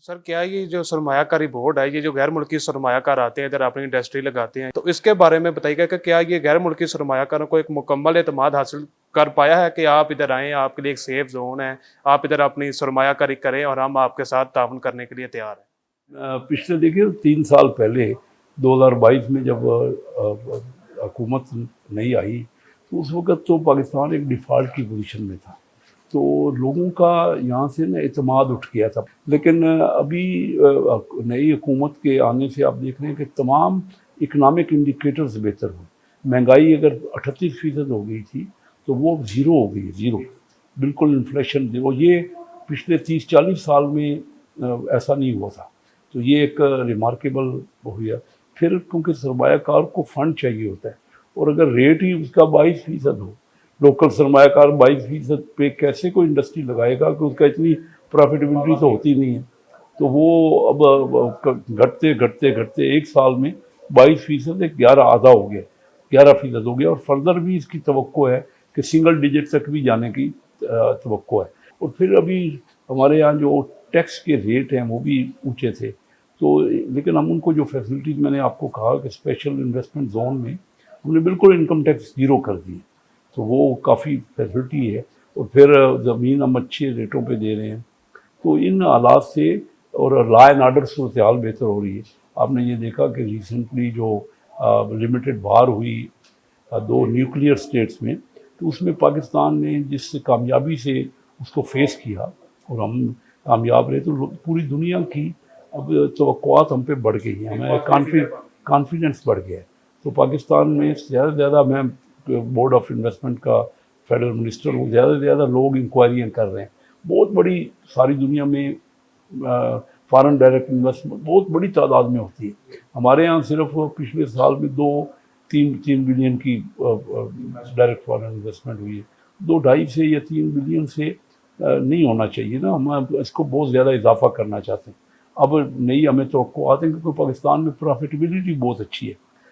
Sir क्या ये जो सरमायाकारी बोर्ड है, ये जो गैर मुल्की सरमायाकार आते हैं इधर अपनी इंडस्ट्री लगाते हैं, तो इसके बारे में बताइएगा कि क्या ये गैर मुल्की सरमायाकारों को एक मुकम्मल एतमाद हासिल कर पाया है कि आप इधर आएँ, आपके लिए एक सेफ जोन है, आप इधर अपनी सरमायाकारी करें और हम आपके साथ ताउन करने के लिए तैयार हैं? पिछले देखिए 3 साल पहले 2022 में जब हुकूमत नहीं आई तो उस वक़्त तो पाकिस्तान एक डिफ़ॉल्ट की पोजीशन में था, तो लोगों का यहाँ से ना एतमाद उठ गया था। लेकिन अभी नई हुकूमत के आने से आप देख रहे हैं कि तमाम इकनॉमिक इंडिकेटर्स बेहतर हुए। महंगाई अगर 38% हो गई थी तो वो ज़ीरो हो गई है, ज़ीरो, बिल्कुल इन्फ्लेशन ज़ीरो। ये पिछले 30-40 साल में ऐसा नहीं हुआ था, तो ये एक रिमार्केबल हो गया। फिर क्योंकि सरमायाकार को फंड चाहिए होता है, और अगर रेट ही उसका 22% हो, लोकल सरमायाकार 22% पे कैसे कोई इंडस्ट्री लगाएगा कि उसका इतनी प्रॉफिटेबिलिटी तो होती नहीं है। तो वो अब घटते घटते घटते एक साल में 22% एक 11 आधा हो गया, 11% हो गया, और फर्दर भी इसकी तवक्को है कि सिंगल डिजिट तक भी जाने की तवक्को है। और फिर अभी हमारे यहाँ जो टैक्स के रेट हैं वो भी ऊँचे थे, तो लेकिन हम उनको जो फैसिलिटीज़ मैंने आपको कहा कि स्पेशल इन्वेस्टमेंट जोन में हमने बिल्कुल इनकम टैक्स ज़ीरो कर दिए, तो वो काफ़ी फैसिलिटी है। और फिर ज़मीन हम अच्छे रेटों पे दे रहे हैं। तो इन हालात से और लॉ एंड ऑर्डर सूरत हाल बेहतर हो रही है। आपने ये देखा कि रिसेंटली जो लिमिटेड वार हुई 2 न्यूक्लियर स्टेट्स में, तो उसमें पाकिस्तान ने जिस कामयाबी से उसको फेस किया और हम कामयाब रहे, तो पूरी दुनिया की अब तवक्कुआत हम पे बढ़ गई है, हमें कॉन्फिडेंस बढ़ गया है। तो पाकिस्तान में ज़्यादा से ज़्यादा, मैं बोर्ड ऑफ इन्वेस्टमेंट का फेडरल मिनिस्टर हूँ, ज़्यादा से ज़्यादा लोग इंक्वायरियाँ कर रहे हैं। बहुत बड़ी, सारी दुनिया में फॉरेन डायरेक्ट इन्वेस्टमेंट बहुत बड़ी तादाद में होती है। हमारे यहाँ सिर्फ पिछले साल में 2-3 बिलियन की डायरेक्ट फॉरेन इन्वेस्टमेंट हुई है। 2-2.5 से या 3 बिलियन से नहीं होना चाहिए ना, हम इसको बहुत ज़्यादा इजाफा करना चाहते हैं। अब नई हमें तवक्कुआत हैं क्योंकि पाकिस्तान में प्रॉफिटेबिलिटी बहुत अच्छी है।